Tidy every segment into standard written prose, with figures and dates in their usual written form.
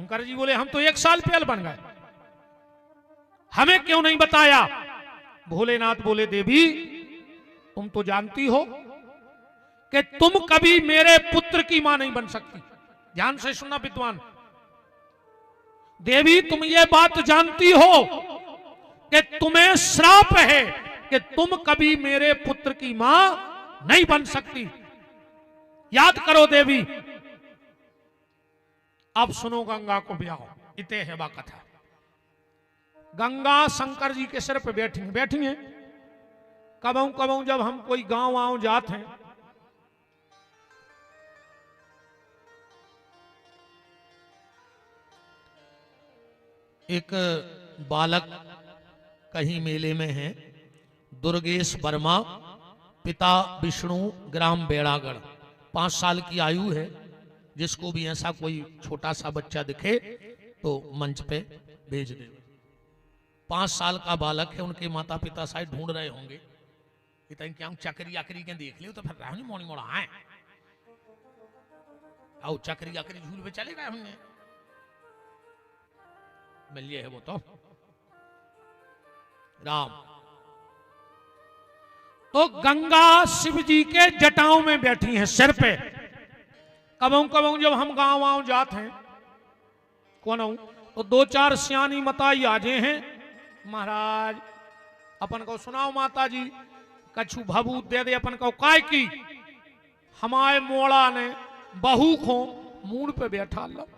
शंकर जी बोले हम तो 1 साल पहले बन गए, हमें क्यों नहीं बताया? भोलेनाथ बोले देवी तुम तो जानती हो कि तुम कभी मेरे पुत्र की मां नहीं बन सकती। ध्यान से सुनना विद्वान, देवी तुम ये बात जानती हो कि तुम्हें श्राप है कि तुम कभी मेरे पुत्र की मां नहीं बन सकती। याद करो देवी। अब सुनो गंगा को ब्याहो, इते है बा कथा। गंगा शंकर जी के सिर पे बैठी हैं। कबहू कबहू जब हम कोई गांव वाँव जाते हैं, एक बालक कहीं मेले में है, दुर्गेश वर्मा, पिता विष्णु, ग्राम बेड़ागढ़, 5 साल की आयु है। जिसको भी ऐसा कोई छोटा सा बच्चा दिखे तो मंच पे भेज दे। 5 साल का बालक है, उनके माता पिता शायद ढूंढ रहे होंगे कि क्या चक्री आकरी के देख लियो तो फिर राहनी मोनी मोड़ा आए आओ चक्री आकरी झूल पे चले गए होंगे, मिलिए है वो तो राम। तो गंगा शिव जी के जटाओं में बैठी हैं सिर पे। कबहू कबहू जब हम गांव वाँव जाते हैं कौन हूं तो 2-4 सियानी मताई आजे हैं, महाराज अपन को सुनाओ माता जी, कछु भभूत दे दे अपन को काय की। हमारे मोड़ा ने बहू को मूड पे बैठा लो,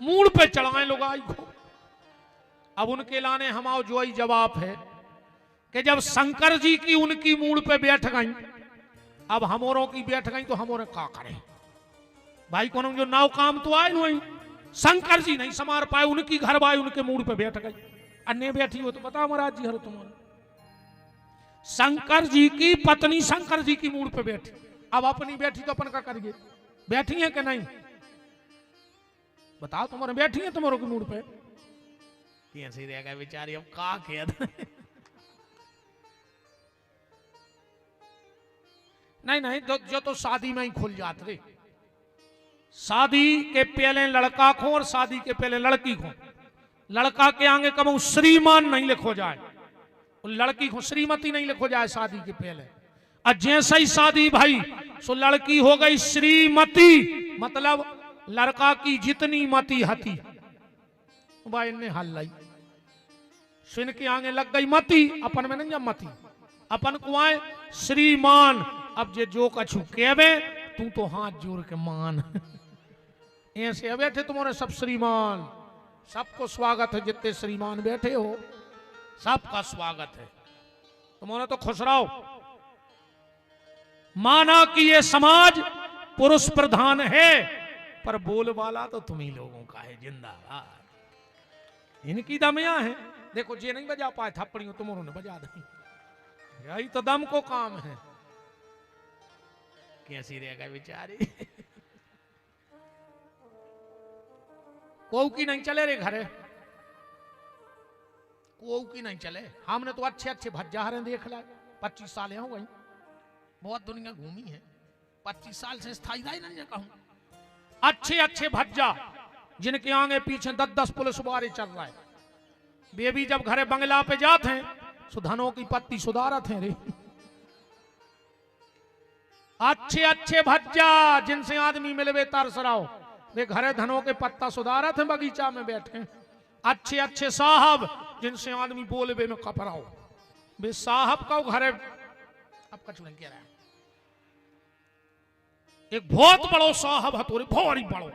मूड पे चढ़ाए लोग आई को। अब उनके लाने हमारा जो ही जवाब है कि जब शंकर जी की उनकी मूड पे बैठ गई, अब हमोरों की बैठ गई तो हमोरे का करें भाई। कौन जो नाव काम तो आए नहीं, शंकर जी नहीं समार पाए, उनकी घर बाई उनके मूड पे बैठ गई। अन्य बैठी हो तो बताओ महाराज जी, हर तुम्हारा शंकर जी की पत्नी शंकर जी की मूड पे बैठी, अब अपनी बैठी तो अपन का करिए, बैठी है कि नहीं बताओ? तुम्हारे बैठी है तुम्हारों की मूड पे, कैसे रहेगा बेचारी, अब का खेद नहीं नहीं जो तो शादी में ही खुल जाते रे। शादी के पहले लड़का को और शादी के पहले लड़की को, लड़का के आगे कब श्रीमान नहीं लिखो जाए, लड़की को श्रीमती नहीं लिखो जाए शादी के पहले। और जैसे ही शादी भाई सो लड़की हो गई श्रीमती, मतलब लड़का की जितनी मती हती भाई ने हल लाई, सुन के आगे लग गई मती, अपन में नहीं मती, अपन को आए श्रीमान। अब जे जो कछु कहवे तू तो हाथ जोड़ के मान ऐसे बैठे तुम्हारे सब श्रीमान, सबको स्वागत है, जितने श्रीमान बैठे हो सबका स्वागत है, तुम्हारे तो खुश रहो। माना कि ये समाज पुरुष प्रधान है पर बोल वाला तो तुम ही लोगों का है, जिंदाबाद। इनकी दमिया है, देखो जे नहीं बजा पाए थप्पड़ियों तुम्हारों ने बजा दी, यही तो दम को काम है। कैसी रहेगा बेचारी कोऊ की नहीं चले रे घरे, कोऊ की नहीं चले। हमने तो अच्छे अच्छे भज्जारे देख लाए, 25 साल हो गई, बहुत दुनिया घूमी है, 25 साल से स्थायी नहीं कहूं। अच्छे अच्छे भज्जा जिनके आगे पीछे 10-10 पुलिस वाले चल रहा है, बेबी जब घरे बंगला पे जाते हैं सुधनों की पत्ती सुधारत हैं रे। अच्छे अच्छे भज्जा जिनसे आदमी मिलवे तरस रहो, वे घरे धनों के पत्ता सुधारत हैं, बगीचा में बैठे। अच्छे अच्छे साहब जिनसे आदमी बोलवे में कपराओ, वे साहब का घरे अब कछ नहीं कह रहा है। एक बहुत बड़ो साहब हतोरे, भारी बड़ो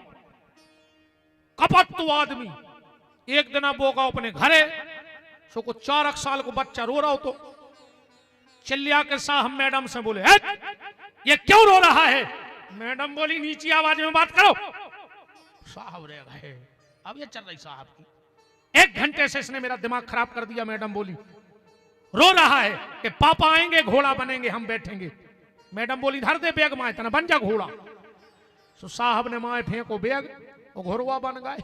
कपत्तु आदमी, एक दिन बोगा अपने घरे, सो को 4 साल को बच्चा रो रहा हो तो चिल्लिया के साहब मैडम से बोले ये क्यों रो रहा है? मैडम बोली नीची आवाज में बात करो। साहब रह गए, अब ये चल रही साहब की, 1 घंटे से इसने मेरा दिमाग खराब कर दिया। मैडम बोली रो रहा है कि पापा आएंगे घोड़ा बनेंगे हम बैठेंगे। मैडम बोली धर दे बैग माए तना बन जा घोड़ा। तो साहब ने माए फेंको बैग, वो घोड़वा बन गए।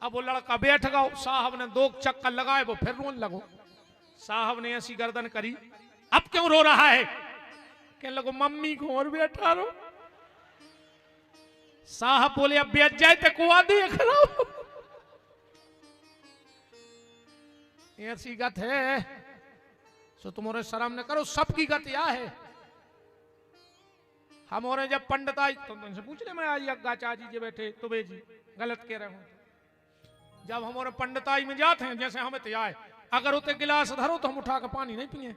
अब वो लड़का बैठ गया, साहब ने 2 चक्कर लगाए, वो फिर रोने लगो। साहब ने ऐसी गर्दन करी, अब क्यों रो रहा है? कहने लगो मम्मी को और बैठा रो। साहब बोले अब बेच जाए तो कुआ देख रहा ऐसी गत है सो तुम्हारे शर्म न करो, सबकी गत या है। हमारे जब पंडित आई तो तुमसे पूछ ले, मैं आई अग्गा चाची जी बैठे तो जी गलत कह रहे हो। जब हमारे पंडिताई में जाते हैं जैसे हमें तो आए, अगर उते गिलास धरो तो हम उठा के पानी नहीं पिए,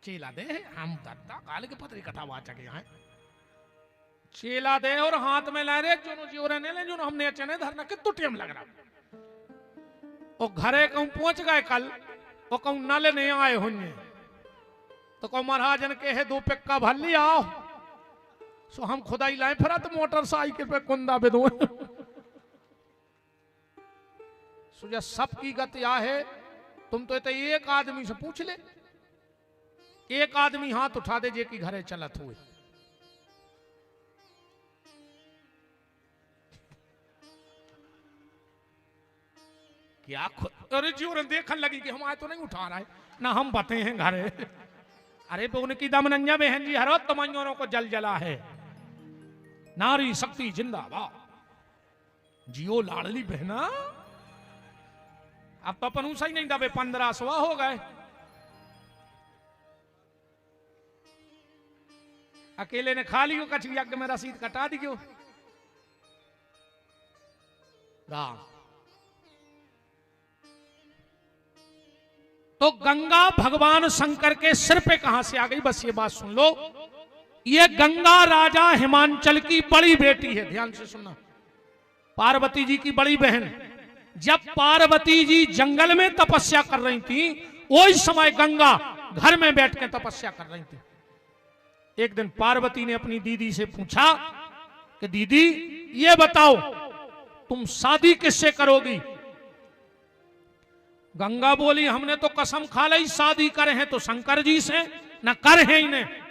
चेला दे हम दत्ता काल के पत्री कथा वाचक यहाँ चेला दे और हाथ में ला रहे जो रहने जो हमने चने धरना कितना टाइम लग रहा। और घरे कहूं पहुंच गए कल, वो कहूं नाले नहीं आए होंगे तो कहूं महाराजन के है 2 पिक्का भर लिया आओ। सो हम खुदाई लाए फिर तो मोटरसाइकिल पे कुंदा पे दो सुजा सबकी गत या है। तुम तो एक आदमी से पूछ ले, एक आदमी हाथ उठा दे जे की घरे चलत हुए। क्या अरे जी और देखने लगी कि हम आए तो नहीं उठा रहा है ना हम बते हैं घरे। अरे तो उनकी दमनंजा बहन जी हर वक्त तमंजोरों को जल जला है। नारी शक्ति जिंदाबाद, जियो लाडली बहना। अब तो अपन उसा ही नहीं दबे 1500 हो गए। अकेले ने खा लियो कचरिया के में रसीद कटा दियो राम। तो गंगा भगवान शंकर के सिर पे कहां से आ गई, बस ये बात सुन लो। ये गंगा राजा हिमांचल की बड़ी बेटी है, ध्यान से सुनना, पार्वती जी की बड़ी बहन। जब पार्वती जी जंगल में तपस्या कर रही थी, उस समय गंगा घर में बैठ के तपस्या कर रही थी। एक दिन पार्वती ने अपनी दीदी से पूछा कि दीदी ये बताओ तुम शादी किससे करोगी। गंगा बोली हमने तो कसम खा ली शादी करे हैं तो शंकर जी से, न कर है इन्हें।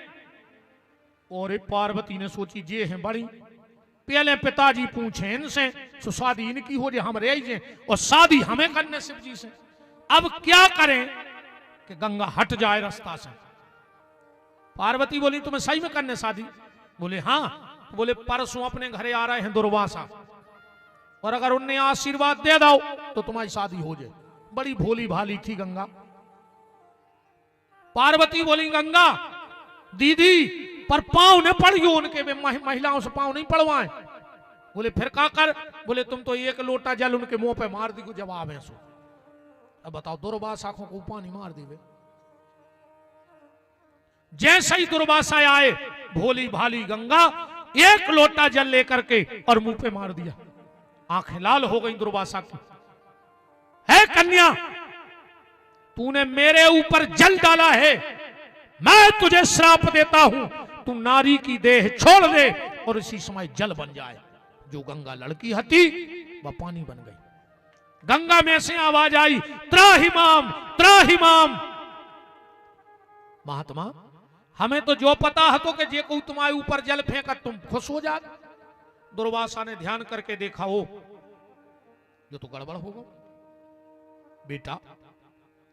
और पार्वती ने सोची जे हैं बड़ी, पहले पिताजी पूछे इनसे तो शादी इनकी हो जाए हम रह जाए और शादी हमें करने शिव जी से। अब क्या करें कि गंगा हट जाए रास्ता से। पार्वती बोली तुम्हें सही में करने शादी। बोले हाँ। बोले परसों अपने घरे आ रहे हैं दुर्वासा, और अगर उनने आशीर्वाद दे दो तो तुम्हारी शादी हो जाए। बड़ी भोली भाली थी गंगा। पार्वती बोली गंगा दीदी पर पांव न पड़ियो उनके, महिलाओं से पांव नहीं पड़वाए। बोले फिर क्या कर। बोले तुम तो 1 लोटा जल उनके मुंह पे मार दी को जवाब है सो। अब बताओ दुर्वासा आंखों को पानी मार दी। जैसे ही दुर्वासा आए भोली भाली गंगा 1 लोटा जल लेकर के और मुंह पे मार दिया। आंखें लाल हो गई दुर्वासा की। है कन्या तूने मेरे ऊपर जल डाला है, मैं तुझे श्राप देता हूं, तू नारी की देह छोड़ दे और इसी समय जल बन जाए। जो गंगा लड़की हती वह पानी बन गई। गंगा में से आवाज आई त्राहिमाम त्राहिमाम। महात्मा हमें तो जो पता है तो कि जे को तुम्हारे ऊपर जल फेंका तुम खुश हो जा। दुर्वासा ने ध्यान करके देखा हो जो तो गड़बड़ होगा बेटा,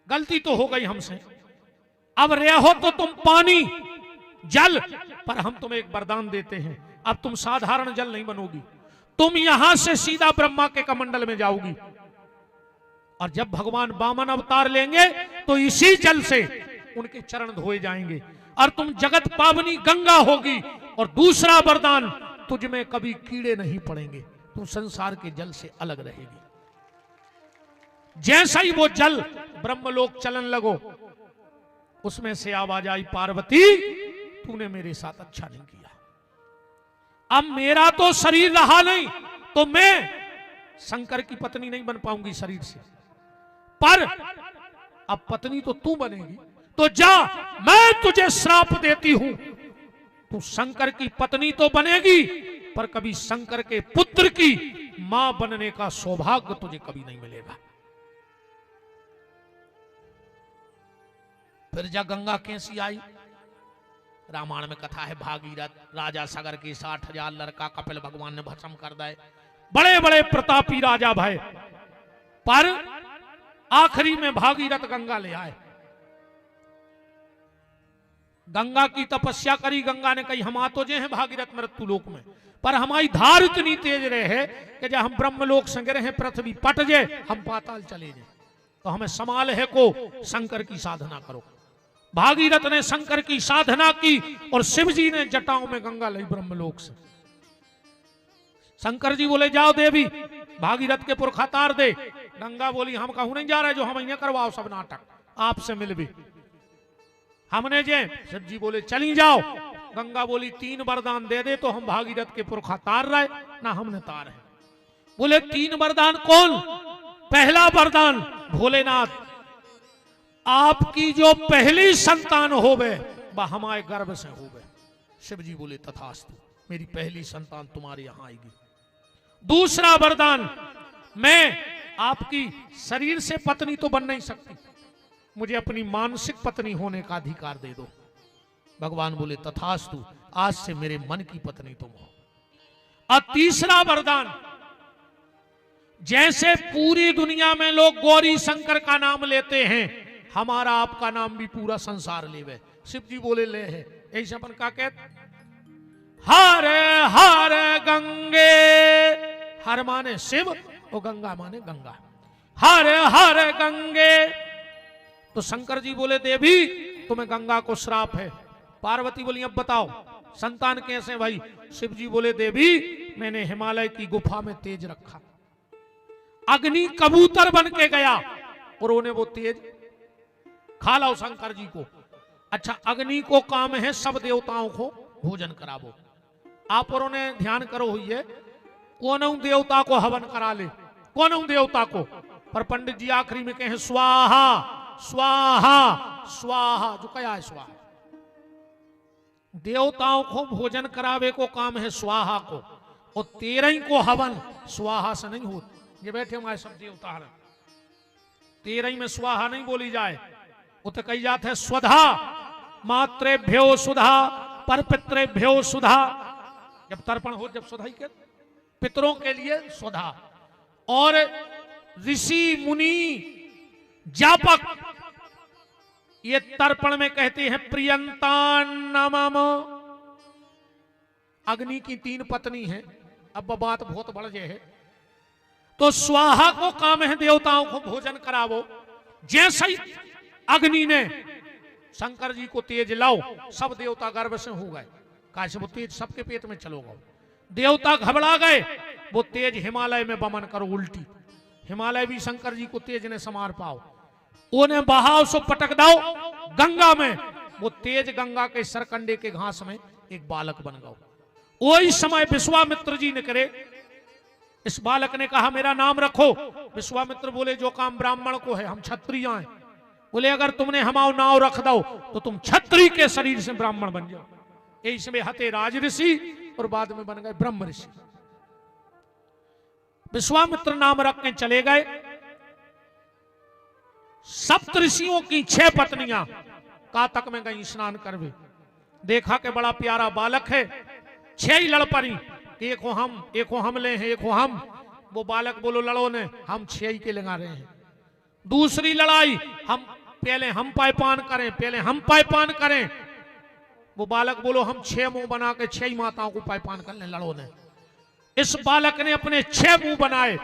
गलती तो हो गई हमसे। अब रहो तो तुम पानी जल, पर हम तुम्हें एक वरदान देते हैं, अब तुम साधारण जल नहीं बनोगी, तुम यहां से सीधा ब्रह्मा के कमंडल में जाओगी। और जब भगवान वामन अवतार लेंगे तो इसी जल से उनके चरण धोए जाएंगे और तुम जगत पावनी गंगा होगी। और दूसरा वरदान तुझ में कभी कीड़े नहीं पड़ेंगे, तुम संसार के जल से अलग रहेगी। जैसा ही वो जल ब्रह्मलोक चलन लगो, उसमें से आवाज आई पार्वती तूने मेरे साथ अच्छा नहीं किया। अब मेरा तो शरीर रहा नहीं तो मैं शंकर की पत्नी नहीं बन पाऊंगी शरीर से, पर अब पत्नी तो तू बनेगी। तो जा मैं तुझे श्राप देती हूं, तू शंकर की पत्नी तो बनेगी पर कभी शंकर के पुत्र की मां बनने का सौभाग्य तुझे कभी नहीं मिलेगा। फिर जब गंगा कैसी आई, रामायण में कथा है, भागीरथ राजा सागर के 60,000 लड़का कपिल भगवान ने भस्म कर दिए। बड़े बड़े प्रतापी राजा भय, पर आखिरी में भागीरथ गंगा ले आए। गंगा की तपस्या करी, गंगा ने कही हम आ तो जे हैं भागीरथ मृत्यु लोक में, पर हमारी धार इतनी तेज रहे कि जब हम ब्रह्मलोक संग रहे पृथ्वी पट जाए हम पाताल चले जाए, तो हमें समाल है को शंकर की साधना करो। भागीरथ ने शंकर की साधना की और शिव जी ने जटाओं में गंगा लाई ब्रह्मलोक से। शंकर जी बोले जाओ देवी भागीरथ के पुरखा तार दे। गंगा बोली हम कहूं नहीं जा रहे, जो हम इन्हें करवाओ सब नाटक, आपसे मिल भी हमने जे। शिव जी बोले चली जाओ। गंगा बोली 3 वरदान दे दे तो हम भागीरथ के पुरखा तार रहे ना हमने तार है। बोले 3 वरदान कौन? पहला वरदान भोलेनाथ आपकी जो पहली संतान होवे वह हमारे गर्भ से होवे। शिव जी बोले तथास्तु, मेरी पहली संतान तुम्हारे यहां आएगी। दूसरा वरदान मैं आपकी शरीर से पत्नी तो बन नहीं सकती, मुझे अपनी मानसिक पत्नी होने का अधिकार दे दो। भगवान बोले तथास्तु, आज से मेरे मन की पत्नी तुम हो। और तीसरा वरदान, जैसे पूरी दुनिया में लोग गौरी शंकर का नाम लेते हैं, हमारा आपका नाम भी पूरा संसार लेवे। शिव जी बोले ले है। ऐसे अपन का कहते हर हर गंगे, हर माने शिव और गंगा माने गंगा, हर हर गंगे। तो शंकर जी बोले देवी तुम्हें गंगा को श्राप है। पार्वती बोली अब बताओ संतान कैसे भाई? शिव जी बोले देवी मैंने हिमालय की गुफा में तेज रखा, अग्नि कबूतर बन के गया और उन्हें वो तेज खा लाओ शंकर जी को। अच्छा अग्नि को काम है सब देवताओं को भोजन करावो। आप और उन्हें ध्यान करो हुई है कौन देवता को हवन करा ले, कौन देवता को? पर पंडित जी आखिरी में कहे स्वाहा स्वाहा स्वाहा, जो क्या है स्वाहा? देवताओं को भोजन करावे को काम है स्वाहा को, और 13 को हवन स्वाहा से नहीं होता। ये बैठे हमारे सब देवता है, 13 में स्वाहा नहीं बोली जाए, वो तो कही जाते है स्वधा मात्रेभ्यो सुधा पर पितरेभ्यो सुधा। जब तर्पण हो जब सुधा ही के पितरों के लिए सुधा, और ऋषि मुनि जापक ये तर्पण में कहते हैं प्रियंतान्नमम। अग्नि की 3 पत्नी है, अब बात बहुत बढ़ गई है। तो स्वाहा को काम है देवताओं को भोजन करावो। जैसे ही अग्नि ने शंकर जी को तेज लाओ, सब देवता गर्भ से हो गए, काश वो तेज सबके पेट में चलो गो। देवता घबरा गए, वो तेज हिमालय में बमन करो उल्टी, हिमालय भी शंकर जी को तेज ने समार पाओ, उन्हें बहाव सो पटक दो गंगा में। वो तेज गंगा के सरकंडे के घास में एक बालक बन गया। वही समय विश्वामित्र जी ने करे, इस बालक ने कहा मेरा नाम रखो। विश्वामित्र बोले जो काम ब्राह्मण को है, हम क्षत्रिय हैं। बोले अगर तुमने हमारा नाम रख दो तो तुम क्षत्रिय के शरीर से ब्राह्मण बन जाओ। इसमें हते राज ऋषि और बाद में बन गए ब्रह्म ऋषि। विश्वामित्र नाम रख के चले गए। सप्त ऋषियों की 6 पत्नियां कातक में गई स्नान करवे। देखा कि बड़ा प्यारा बालक है, 6 ही लड़ पड़ी, एक हो हम ले हैं, एक हो हम। वो बालक बोलो लड़ो ने, हम 6 ही के लगा रहे हैं। दूसरी लड़ाई पहले हम पायपान करें, पहले हम पायपान करें। वो बालक बोलो हम 6 मुंह बना के 6 ही माताओं को पायपान कर ले लड़ो ने। इस बालक ने अपने 6 मुंह बनाए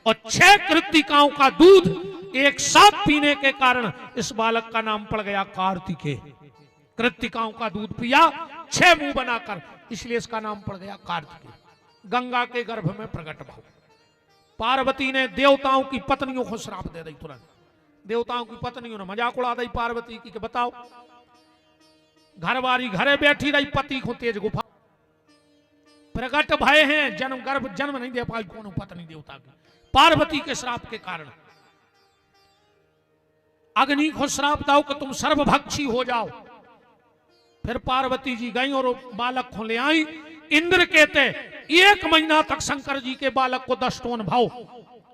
और 6 कृत्तिकाओं का दूध एक साथ पीने के कारण इस बालक का नाम पड़ गया कार्तिकेय। कृत्तिकाओं का दूध पिया 6 मुंह बनाकर, इसलिए इसका नाम पड़ गया कार्तिकेय। गंगा के गर्भ में प्रकट भाव। पार्वती ने देवताओं की पत्नियों को श्राप दे दी तुरंत। देवताओं की पत्नियों ने मजाक उड़ा दी पार्वती की कि बताओ घरवारी घरे बैठी रही, पति को तेज गुफा प्रकट भय हैं, जन्म नहीं दे पाई कौन पत्नी देवता की। पार्वती के श्राप के कारण अग्नि को श्राप दो कि तुम सर्वभक्षी हो जाओ। फिर पार्वती जी गई और बालक को ले आई। इंद्र कहते 1 महीना तक शंकर जी के बालक को 10 टन भाव।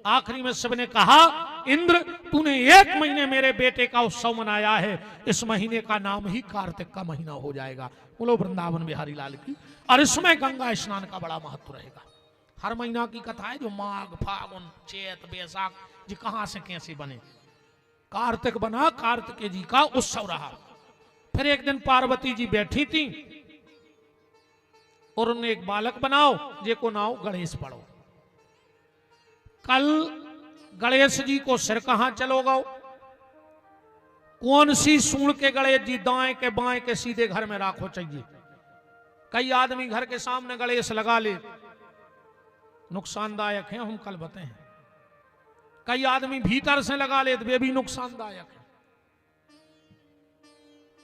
आखिरी में शिव ने कहा इंद्र तूने 1 महीने मेरे बेटे का उत्सव मनाया है, इस महीने का नाम ही कार्तिक का महीना हो जाएगा। बोलो वृंदावन बिहारी लाल की। और इसमें गंगा स्नान का बड़ा महत्व रहेगा। हर महीना की कथा है जो माघ फागुन चैत बैसाख जी कहां से कैसे बने, कार्तिक बना, कार्तिक जी का उत्सव रहा। फिर एक दिन पार्वती जी बैठी थी और उन्हें एक बालक बनाओ जेको नाव गणेश पढ़ो। कल गणेश जी को सिर कहां चलो गो, कौन सी सूंड के गणेश जी दाएं के बाएं के सीधे घर में राखो चाहिए। कई आदमी घर के सामने गणेश लगा ले, नुकसानदायक है, हम कल बताएं। कई आदमी भीतर से लगा ले, वे भी नुकसानदायक है।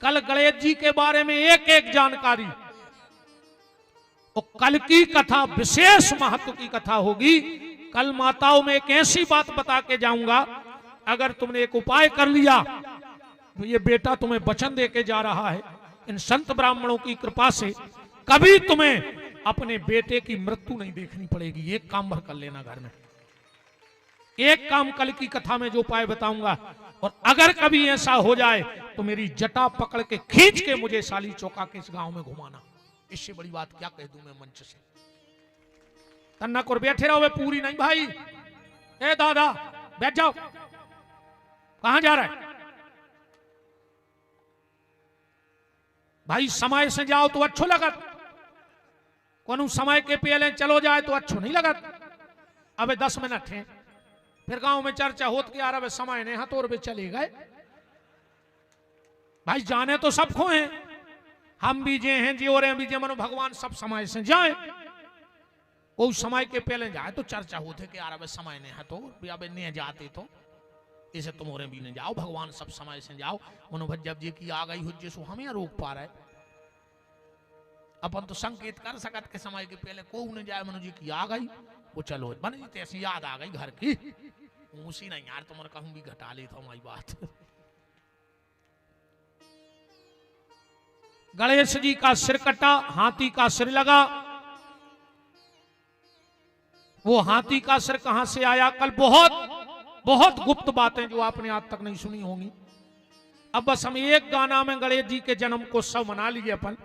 कल गणेश जी के बारे में एक एक जानकारी, और कल की कथा विशेष महत्व की कथा होगी। कल माताओं में एक ऐसी बात बता के जाऊंगा, अगर तुमने एक उपाय कर लिया तो ये बेटा तुम्हें वचन दे के जा रहा है, इन संत ब्राह्मणों की कृपा से कभी तुम्हें अपने बेटे की मृत्यु नहीं देखनी पड़ेगी। एक काम भर कर लेना घर में, एक काम कल की कथा में जो उपाय बताऊंगा, और अगर कभी ऐसा हो जाए तो मेरी जटा पकड़ के खींच के मुझे साली चौका के इस गांव में घुमाना। इससे बड़ी बात क्या कह दूं मैं मंच से। तन्ना को बैठे रहो, वे पूरी नहीं भाई। ए दादा बैठ जाओ, कहां जा रहा है भाई? समय से जाओ तो अच्छो लगत, कोनो समय के पहले चलो जाए तो अच्छो नहीं लगत। अबे 10 मिनट है, फिर गांव में चर्चा होत कि यार अब समय नहीं हथोर पे चले गए। भाई जाने तो सबको हैं, हम भी जे हैं जी और भी जे, मनो भगवान सब समय से जाए। वो समय के पहले जाए तो चर्चा होते कि यार अब समय नहीं हथोर, अब नहीं जाते तो इसे तुम और भी नहीं जाओ, भगवान सब समय से जाओ। मनो जब जी की आ गई हो जिसको हमें रोक पा रहा है। अपन तो संकेत कर सकत के समय के पहले को न जाए, मनो जी की आ गई वो चलो बन जी ऐसी याद आ गई घर की, उसी नहीं यार तुम कहूं भी घटा ले तो हमारी बात। गणेश जी का सिर कटा, हाथी का सिर लगा। वो हाथी का सिर कहां से आया, कल बहुत गुप्त बातें जो आपने आज तक नहीं सुनी होंगी। अब बस हम एक गाना में गणेश जी के जन्म को सब मना लिए अपन,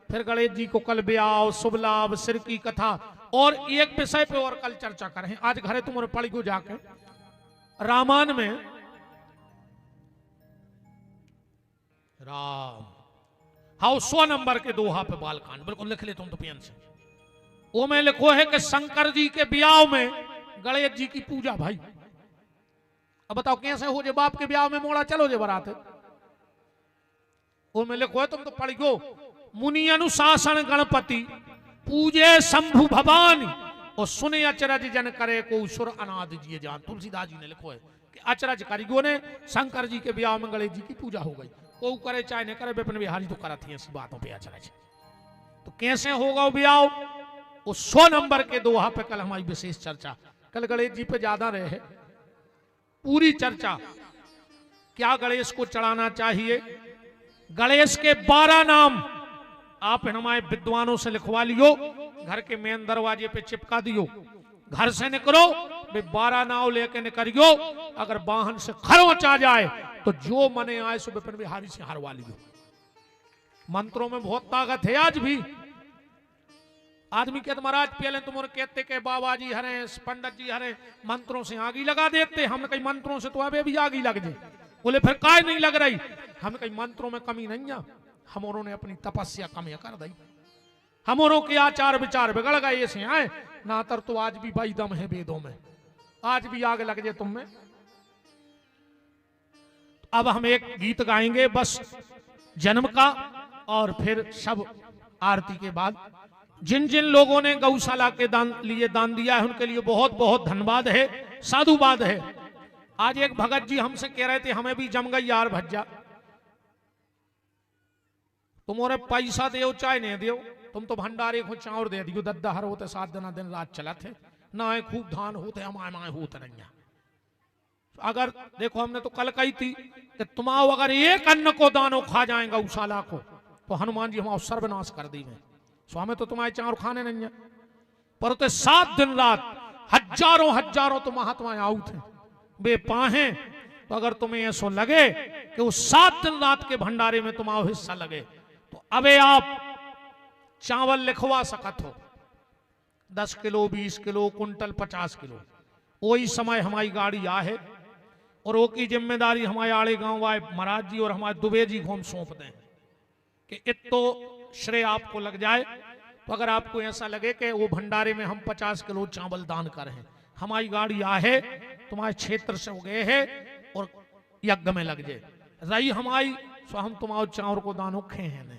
फिर गणेश जी को कल ब्याह, शुभ लाभ, सिर की कथा और एक विषय पे और कल चर्चा करें। आज घरे तुम पढ़ गो जाके रामायण में राम हाउ 100 नंबर के दोहा पे बालकांड बिल्कुल लिख ले तुम तो पेन से। वो में लिखो है कि शंकर जी के ब्याह में गणेश जी की पूजा। भाई अब बताओ कैसे हो जे बाप के ब्याह में मोड़ा चलो जे बरात। वो में लिखो है तुम तो पढ़ गो, मुनि अनुशासन गणपति पूजे शंभु भवानी, और सुने अचरज जन करे को सुर अनाद जी जान। तुलसीदास जी ने लिखो है कि अचरज कारीगो ने शंकर जी के ब्याह में गणेश जी की पूजा हो गई। को करे चाहे न करे, विपिन बिहारी तो करत ही ऐसी बातों पे अचरज। तो कैसे होगा वो ब्याह, वो 100 नंबर के दोहा पे कल हमारी विशेष चर्चा। कल गणेश जी पे ज्यादा रहे पूरी चर्चा, क्या गणेश को चढ़ाना चाहिए। गणेश के 12 नाम आप हमारे विद्वानों से लिखवा लियो, घर के मेन दरवाजे पे चिपका दियो। घर से निकलो वे 12 नाव लेके निकलियो, अगर वाहन से खरोच आ जाए तो जो मने आए सो विपिन बिहारी से हरवा लियो। मंत्रों में बहुत ताकत है। आज भी आदमी कहते महाराज पहले तुम कहते के बाबा जी हरे, पंडित जी हरे, मंत्रों से आगी लगा देते। हमने कई मंत्रों से तो अबे भी आगी लग जाए। बोले फिर काय नहीं लग रही, हमें कई मंत्रों में कमी नहीं है, हमोरों ने अपनी तपस्या कमी कर दी। हमोरों के आचार विचार बिगड़ गए ऐसे आए ना, तर तो आज भी भाई दम है वेदों में, आज भी आग लग जाए तुम में। अब हम एक गीत गाएंगे बस जन्म का, और फिर सब आरती के बाद जिन जिन लोगों ने गौशाला के लिए दान दिया है उनके लिए बहुत बहुत धन्यवाद है, साधुवाद है। आज एक भगत जी हमसे कह रहे थे हमें भी जम गई यार भज्जा, तुम और पैसा दो चाहे नहीं दो, तुम तो भंडारे को चाउर दे दियो। दद्दहर होते 7 दिन रात चला थे ना, खूब धान होते हमारे होते नहीं। अगर देखो हमने तो कल कही थी कि तुम आओ अगर एक अन्न को दानो खा जाएगा गौशाला को तो हनुमान जी हमारा सर्वनाश कर देंगे। स्वामी तो तुम्हारे चाउर खाने नहीं है, पर तो 7 दिन रात हजारों तो महात्मा आऊ थे बे पाहे। तो अगर तुम्हें ऐसा लगे कि वो 7 दिन रात के भंडारे में तुम्हारा हिस्सा लगे तो अबे आप चावल लिखवा सकत हो, 10 किलो 20 किलो कुंटल 50 किलो। वही समय हमारी गाड़ी आ है और वो की जिम्मेदारी हमारे आड़े गांव आए महाराज जी और हमारे दुबे जी को हम सौंप दें। कि इतो श्रेय आपको लग जाए। तो अगर आपको ऐसा लगे कि वो भंडारे में हम 50 किलो चावल दान करें, हमारी गाड़ी आहे तुम्हारे क्षेत्र से हो गए है और यज्ञ में लग जाए रही हमारी, सो हम तुम्हारे चावल को दानो खे हैं नहीं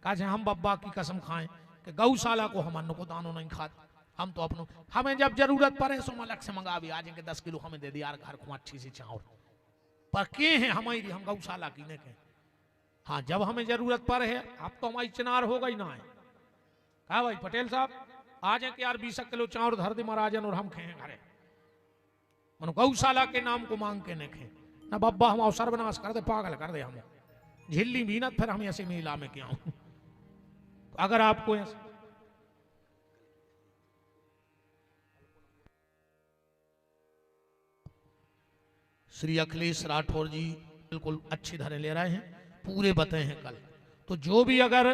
कहा हम बब्बा की कसम खाएं कि गौशाला को हम अन्न को दानो नहीं खाते। हम तो अपनों हमें जब जरूरत पड़े सो अलग से मंगा भी आज 10 किलो हमें दे दिया घर को अच्छी सी चावल पर के हैं हमारी, हम गौशाला की ने के। हाँ जब हमें जरूरत पड़े है अब तो हमारी चिनार हो गई ना है। कहा भाई पटेल साहब आ जाए कि यार 20 किलो चावल धर दे महाराजन और हम खे घरे, मन गौशाला के नाम को मांग के ने खे ना बब्बा हम सर्वनाश कर दे पागल कर दे हम झिल्ली मीनत फिर हम ऐसे मेला में क्या हूं। अगर आपको श्री अखिलेश राठौर जी बिल्कुल अच्छी तरह ले रहे हैं, पूरे बताए हैं कल। तो जो भी अगर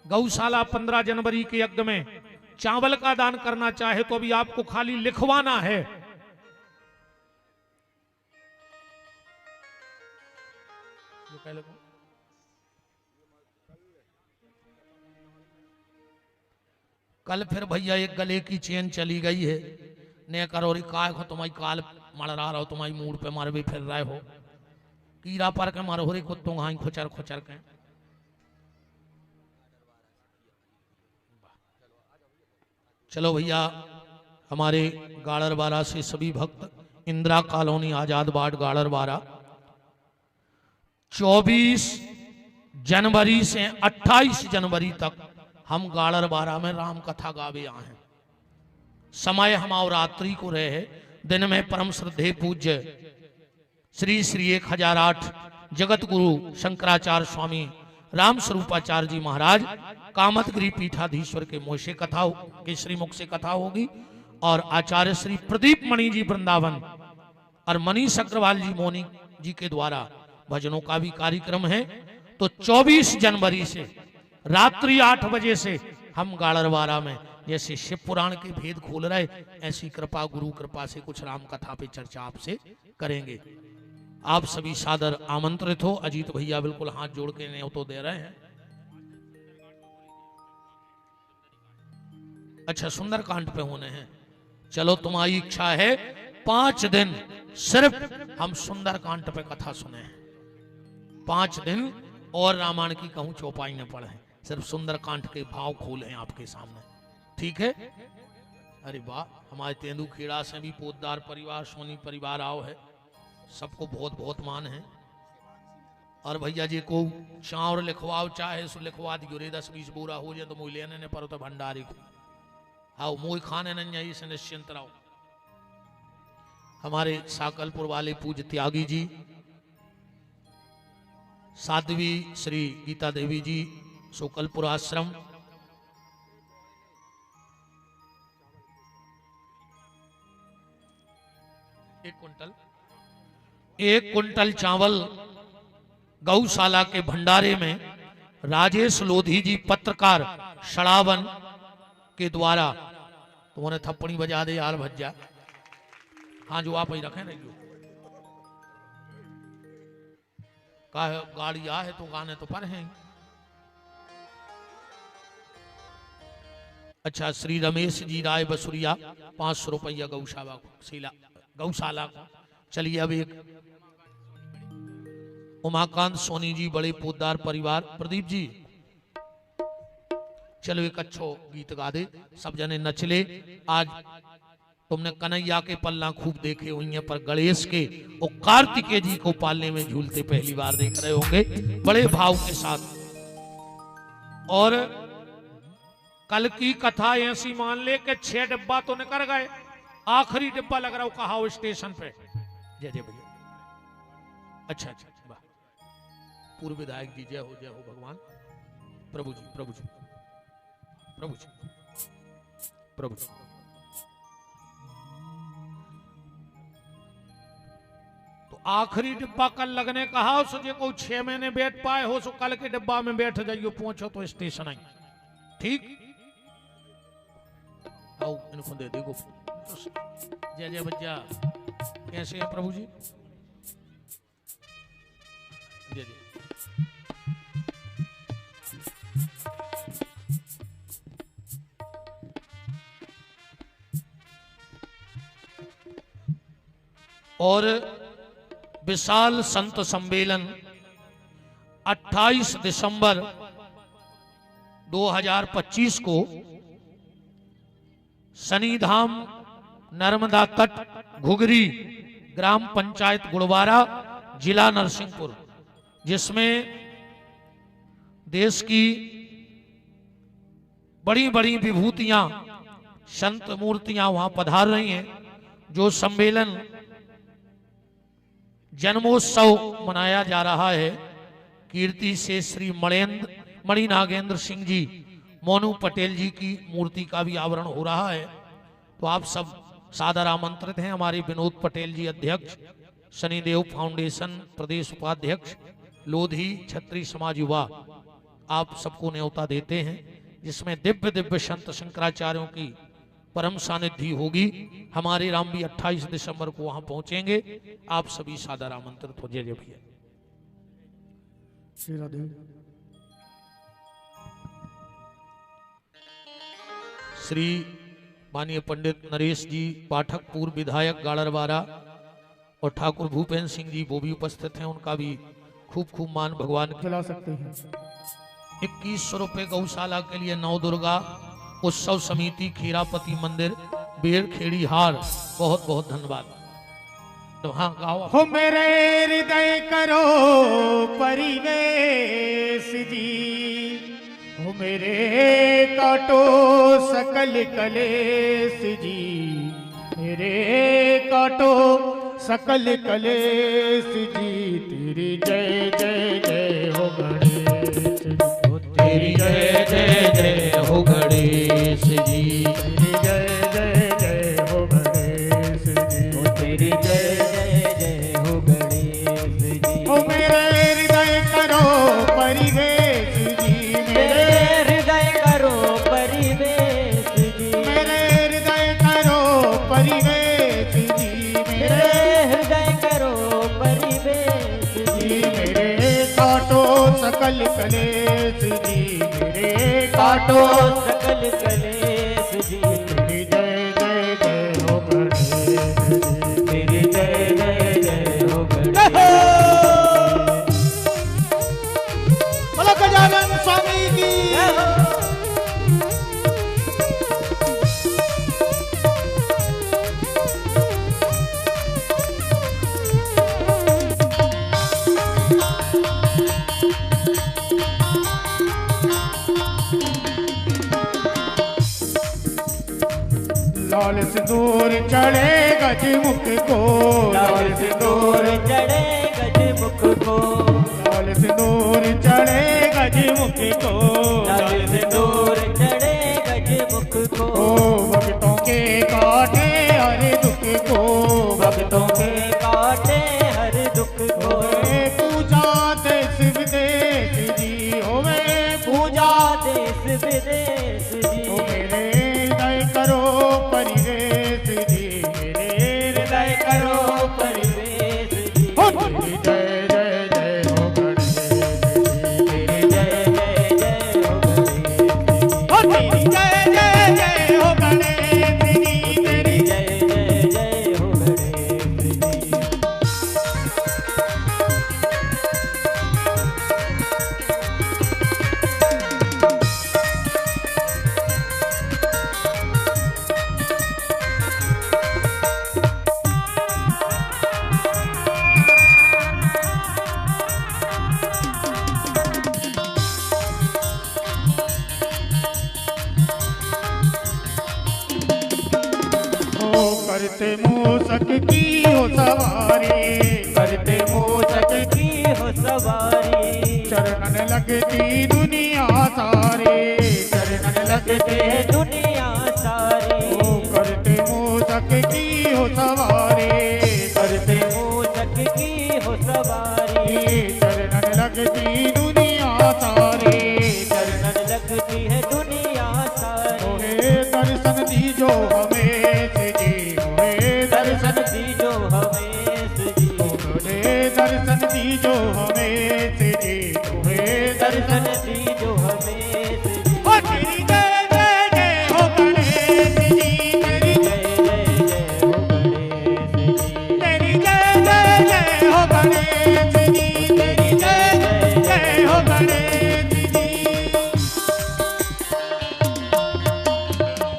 गौशाला 15 जनवरी के यज्ञ में चावल का दान करना चाहे तो अभी आपको खाली लिखवाना है। कल फिर भैया एक गले की चेन चली गई है ने करोरी काय हो तुम्हारी काल मर रहा हो, तुम्हारी मूड पे मार भी फिर रहे हो, कीड़ा पर के मारो रे कुत्तों घाई खुचर खुचर के। चलो भैया हमारे गाड़रवाड़ा से सभी भक्त इंदिरा कॉलोनी आजाद बाड़ गाड़रवाड़ा 24 जनवरी से 28 जनवरी तक हम गाड़रवाड़ा में राम कथा गावे आए हैं। समय हमारा रात्रि को रहे, दिन में परम श्रद्धेय पूज्य श्री श्री 1008 जगत गुरु शंकराचार्य स्वामी राम स्वरूपाचार्य जी महाराज कामतगिरी पीठाधीश्वर के मुंह से कथा के श्रीमुख से कथा होगी और आचार्य श्री प्रदीप मणि जी वृंदावन और मनीष अग्रवाल जी मोनी जी के द्वारा भजनों का भी कार्यक्रम है। तो 24 जनवरी से रात्रि 8 बजे से हम गाड़रवाड़ा में जैसे शिव पुराण के भेद खोल रहे ऐसी कृपा गुरु कृपा से कुछ राम कथा पे चर्चा आपसे करेंगे। आप सभी सादर आमंत्रित हो। अजीत भैया बिल्कुल हाथ जोड़ के न्योतो दे रहे हैं। अच्छा सुंदरकांड पे होने हैं, चलो तुम्हारी इच्छा है 5 दिन सिर्फ हम सुंदरकांड पे कथा सुने हैं, 5 दिन और रामायण की कहूं चौपाई न पढ़े, सिर्फ सुंदरकांड के भाव खोले हैं आपके सामने, ठीक है। अरे वाह, हमारे तेंदुखेड़ा से भी पोतदार परिवार सोनी परिवार आओ है, सबको बहुत बहुत मान है। और भैया जी को चावल लिखवाओ चाहे सो लिखवा दियो रे, 10-20 बोरा हो जाए तो मोई लेने ने पर तो भंडारी को आओ मोई खाने नहीं आई से निश्चिंत रहो। हमारे साकलपुर वाले पूज्य त्यागी जी, साध्वी श्री गीता देवी जी सोकलपुर आश्रम, एक कुंटल चावल गौशाला के भंडारे में राजेश लोधी जी पत्रकार शरावन के द्वारा, तुम्हारे थप्पड़ी बजा दे यार भज्जा, हाँ जो आप ही रखे नहीं जो का गाड़ी आ है तो गाने तो पर हैं। अच्छा श्री रमेश जी राय बसुरिया 500 रुपया गौशाला को। चलिए अब एक उमाकांत सोनी जी बड़े पोतदार परिवार, प्रदीप जी चलो एक अच्छो गीत गा दे, सब जने नचले। आज तुमने कन्हैया के पल्ला खूब देखे हुई हैं, पर गणेश के और कार्तिकेय जी को पालने में झूलते पहली बार देख रहे होंगे बड़े भाव के साथ। और कल की कथा ऐसी मान ले कि 6 डिब्बा तो निकल गए, आखिरी डिब्बा लग रहा हो कहा स्टेशन पे। जय जय भैया, अच्छा अच्छा वाह, पूर्व विधायक जी जय हो भगवान, प्रभु जी प्रभु जी प्रभु जी प्रभु जी। तो आखिरी डिब्बा कल लगने कहा, सोचे को 6 महीने बैठ पाए हो सो कल के डिब्बा में बैठ जाइयो, पहुंचो तो स्टेशन आई, ठीक। आओ इनको दे दे जय जय भैया, कैसे हैं प्रभु जी, जय जय। और विशाल संत सम्मेलन 28 दिसंबर 2025 को शनिधाम नर्मदा तट घुघरी ग्राम पंचायत गुड़वारा जिला नरसिंहपुर, जिसमें देश की बड़ी बड़ी विभूतियां संत मूर्तियां वहां पधार रही हैं। जो सम्मेलन जन्मोत्सव मनाया जा रहा है, कीर्ति से श्री मणि नागेंद्र सिंह जी मोनू पटेल जी की मूर्ति का भी आवरण हो रहा है। तो आप सब सादर आमंत्रित हैं। हमारे विनोद पटेल जी अध्यक्ष, शनिदेव फाउंडेशन प्रदेश उपाध्यक्ष, लोधी क्षत्रिय समाज युवा, आप सबको न्योता देते हैं, जिसमें दिव्य दिव्य संत शंकराचार्यों की परम सानिध्य होगी। हमारे राम भी 28 दिसंबर को वहां पहुंचेंगे। आप सभी सादर आमंत्रित हो। जय जय भैया। श्री माननीय पंडित नरेश जी पाठक, पूर्व विधायक गाड़रवारा, और ठाकुर भूपेंद्र सिंह जी वो भी उपस्थित हैं। उनका भी खूब खूब मान भगवान खिला सकते हैं। 2100 रुपए गौशाला के लिए नव दुर्गा उत्सव समिति खीरापति मंदिर बेर खेड़ी हार, बहुत बहुत धन्यवाद। तो हाँ गाओ। हो मेरे हृदय करो परिवेश जी, हो मेरे काटो सकल कलेश जी, मेरे काटो सकल कलेश जी। तेरी जय जय जय हो गणेश जी, तेरी जय जय जय हो गणेश जी, तेरी जय जय जय हो गणेश जी, तेरी जय जय जय हो गणेश जी। हो मेरे हृदय करो परिवेश जी, मेरे हृदय करो परिवेश जी, मेरे हृदय करो परिवेश जी, मेरे हृदय करो परिवेश जी, मेरे काटो सकल कलेश जी, मेरे काटो सकल कलेश जी। तेरी जय जय जय हो गणेश जी, तेरी जय जय जय हो गणेश। बोलो गजानन स्वामी की। लाल सिंदूर चढ़े गजमुख को, लाल सिंदूर चढ़े गजमुख को, लाल सिंदूर चढ़े गजमुख को, लाल सिंदूर चढ़े गजमुख को, ओ भक्तों के काटे हर दुख को, भक्तों के काटे हर दुख को। होवे पूजा देश विदेश जी, होवे पूजा देश विदेश जी, ओ मेरे हृदय करो परिवेश जी, मेरे हृदय करो परिवेश जी। हो तेरी जय जय जय हो गणेश जी, तेरी जय जय जय हो गणेश जी, हो तेरी जय जय जय हो गणेश जी, तेरी जय जय जय हो गणेश जी। हो करते मूसक की हो सवारी, करते मूसक की हो सवारी, चरणन लगती दुनिया सारी, चरणन लगते लगते दुनिया सारी, हो करते मूसक की हो सवारी, करते मूसक की हो सवारी, चरणन लगती दुनिया सारी, चरणन लगती है दुनिया सारी। होए दर्शन दीजो हमें जी, होए दर्शन दर्शन दीजो हमें जी, होए दर्शन दीजो हमें जी, होए दर्शन दर्शन दीजो हमें जी। हो तेरी जय जय जय हो गणेश जी, तेरी जय जय जय हो गणेश जी, तेरी जय गणेश जी तेरी जय जय हो गणेश जी।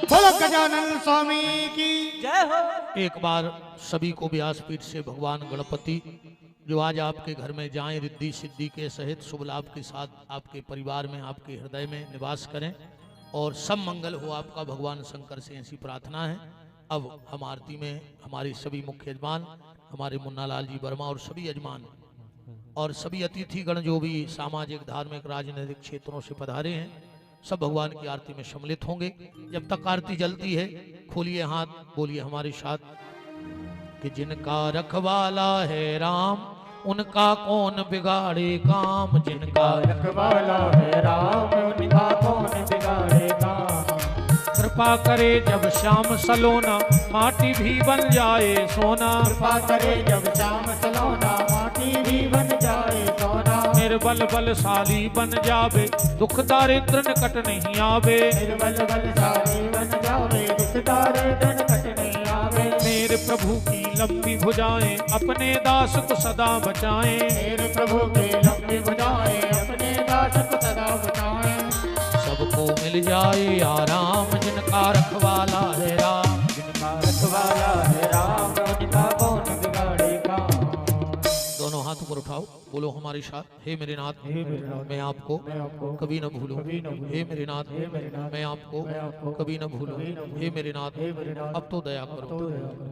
बोलो गजानन स्वामी की जय हो। एक बार सभी को व्यासपीठ से भगवान गणपति जो आज आपके घर में जाएं रिद्धि सिद्धि के सहित शुभ लाभ के साथ आपके परिवार में आपके हृदय में निवास करें और सब मंगल हो आपका भगवान शंकर से ऐसी प्रार्थना है। अब हम आरती में हमारे सभी मुख्य यजमान हमारे मुन्ना लाल जी वर्मा और सभी यजमान और सभी अतिथिगण जो भी सामाजिक धार्मिक राजनीतिक क्षेत्रों से पधारे हैं सब भगवान की आरती में सम्मिलित होंगे। जब तक आरती जलती है खोलिए हाथ, बोलिए हमारे साथ कि जिनका रखवाला है राम उनका कौन बिगाड़े काम। जिनका रखवाला है राम उनका कौन बिगाड़े काम। कृपा करे जब श्याम सलोना माटी भी बन जाए सोना। कृपा करे जब श्याम सलोना माटी भी बन जाए सोना। निर्बल बलशाली बन जावे दुख दारिद्र निकट नहीं आवे। निर्बल बलशाली बन जावे दुख दारिद्र निकट नहीं आवे। मेरे प्रभु की लंबी भुजाएं अपने दास को सदा बचाएं। मेरे प्रभु की लंबी भुजाएं अपने दास को सदा बचाएं। सबको मिल जाए आराम जिनका रखवाला है राम। जिनका रखवाला है राम उनका कौन बिगाड़े काम। दोनों हाथों पर उठाओ, बोलो हमारे साथ। हे मेरे नाथ मैं आपको कभी न भूलूं। हे मेरे नाथ मैं आपको कभी न भूलूं। हे मेरे नाथ अब तो दया करो।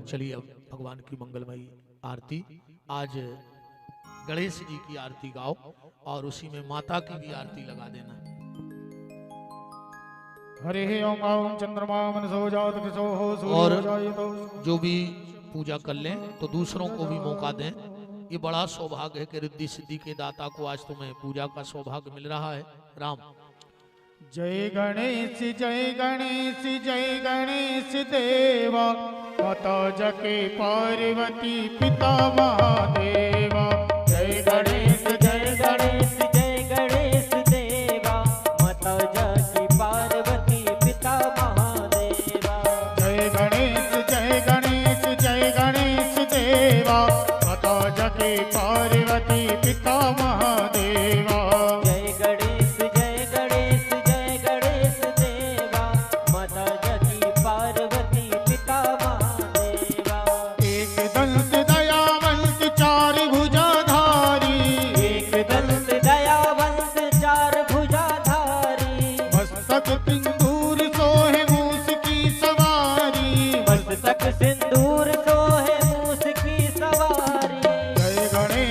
चलिए अब भगवान की मंगलमयी आरती। आज गणेश जी की आरती गाओ और उसी में माता की भी आरती लगा देना। हरे ओम ओम चंद्रमा मनसो जात किसो हो और सूर्य जायतो। जो भी पूजा कर लें तो दूसरों को भी मौका दें। ये बड़ा सौभाग्य है कि रिद्धि सिद्धि के दाता को आज तुम्हें पूजा का सौभाग्य मिल रहा है। राम जय गणेश जय गणेश जय गणेश देवा। माता जके पार्वती पिता महादेवा। जय गणेश जय गणेश जय गणेश देवा। माता जकी पार्वती पिता महादेवा। जय गणेश जय गणेश जय गणेश देवा। माता जके पार्वती पिता महादेवा। जय गणेश जय गणेश जय गणेश देवा। माता जकी पार्वती पिता महादेवा। एक दंत दयावंत चार भुजाधारी। एक दंत दयावंत चार भुजाधारी। मस्तक सिंदूर सोहे मूस की सवारी। मस्तक सिंदूर सोहे मूस की सवारी। जय गणेश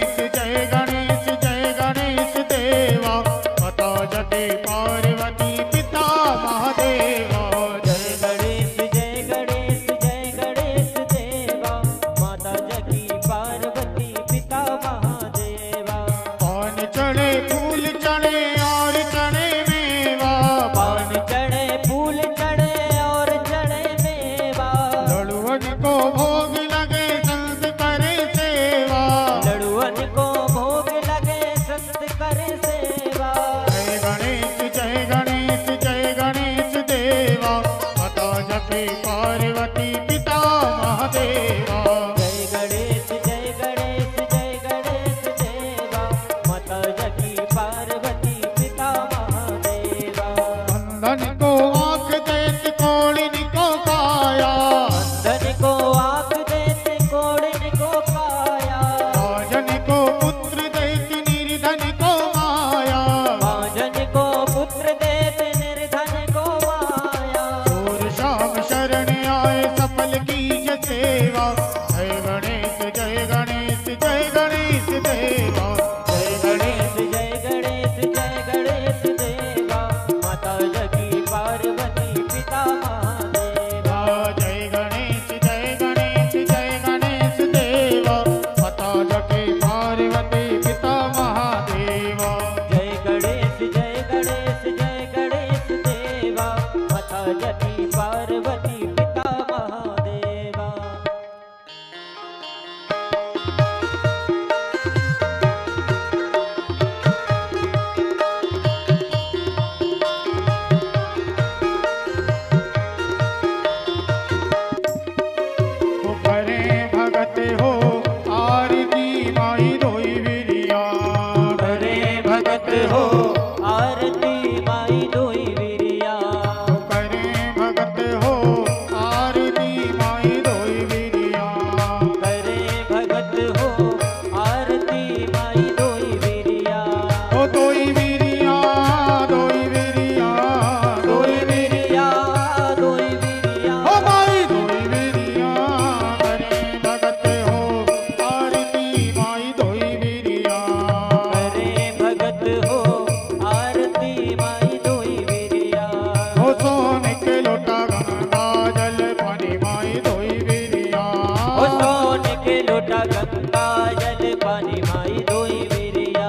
बेटा गंगा जल पानी माई दोई बिरिया।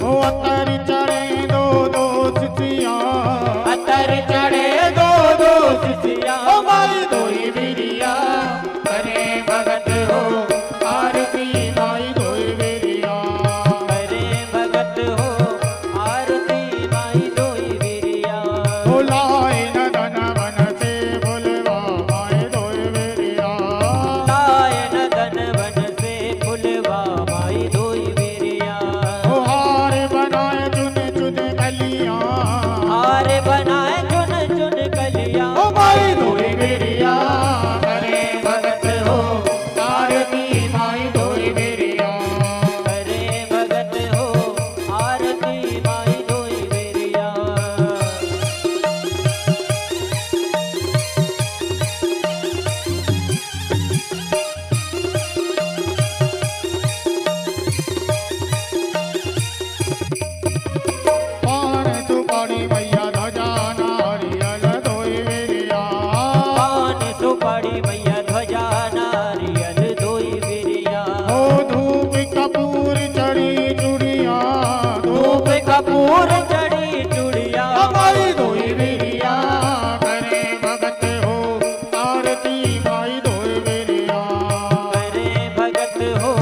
ओ अतर चढ़े दो दो सिसिया, अतर चढ़े दो दो सिसिया, ओ माई दोई बिरिया करे भगत हो आरती माई दोई बिरिया। करे भगत हो आरती माई दोई बिरिया। ओ लाए न धन वन से फुलवा माई दोई बिरिया। लाए न धन वन से फुलवा माई दोई बिरिया। ओ हार बनाए चुन चुन कलियां, हार बनाए चुन चुन कलिया। ओ माई दोई बिरिया करे भगत हो आरती माई दोई बिरिया। करे भगत हो आरती माई दोई बिरिया। पान सुपारी मैया ध्वजा नारियल दोई बिरिया। पान सुपारी मैया ध्वजा नारियल दोई बिरिया। ओ धूप कपूर चढ़ी चूड़िया, धूप कपूर चढ़ी चूड़िया। माई दोई बिरिया करे भगत हो आरती माई दोई बिरिया। करे भगत हो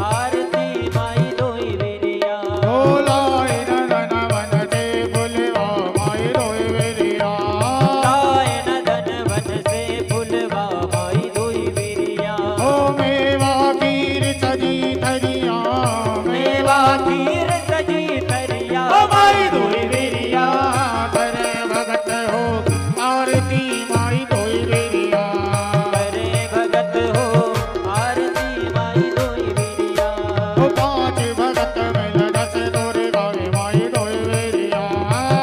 आरती माई दोई बिरिया। ओ लाए न धन वन से फुलवा माई दोई बिरिया। लाए न धन वन से फुलवा माई दोई बिरिया। ओ मेवा खीर सजी धरिया, मेवा खीर सजी तरिया। ओ माई दोई बिरिया करे भगत हो आरती माई दोई बिरिया। करे भगत हो आरती माई दोई बिरिया। ओ पांच भगत मिल रस तोरे गावे माई दोई बिरिया।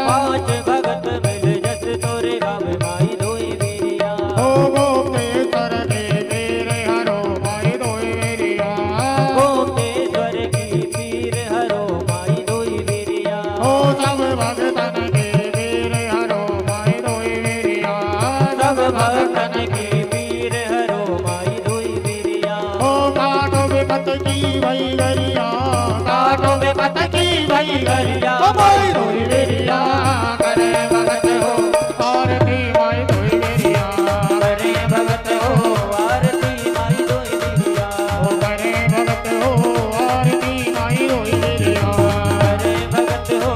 पांच भगत मिल जस तोरे गावे माई दोई बिरिया। ओ गोपेश्वर के मेरे हरो माई दोई बिरिया। गोपेश्वर की पीर हरो माई दोई बिरिया। ओ सब भगतन के मेरे हरो माई दोई बिरिया। सब भगतन की पीर हरो माई दोई बिरिया। ओ काटो विपत की भई गरिया, काटो में पत की भई गरिया। ओ माई दोई बिरिया करे भगत हो आरती माई दोई बिरिया। करे भगत हो आरती माई दोई बिरिया। ओ करे भगत हो आरती माई दोई बिरिया। करे भगत हो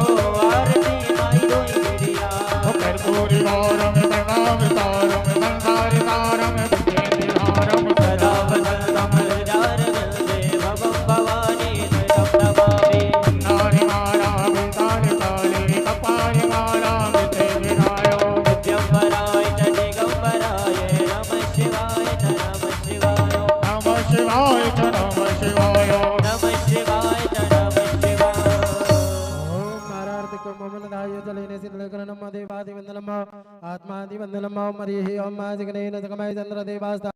आरती माई दोई बिरिया। ओ कर्पूरी वारम गंगाम तारम संसार तारम विद्येति हारम सदा वसंतम हृदयार वन्दे भवं भवानी द्वयं नमामि। नारी माला वितार काले कपाल माला मिते विनायो। दिगंबराय च दिगंबराय नमः शिवाय च नमः शिवाय। नमः शिवाय च नमः शिवाय। नमः शिवाय च नमः शिवाय। ओम मारार्तिको मोमनदाय जलेने सिद्धकरणम देवादिवन्दनम आत्मादिवन्दनम मरिहि ओम माजिगनेन सकमय चंद्र देवास्ता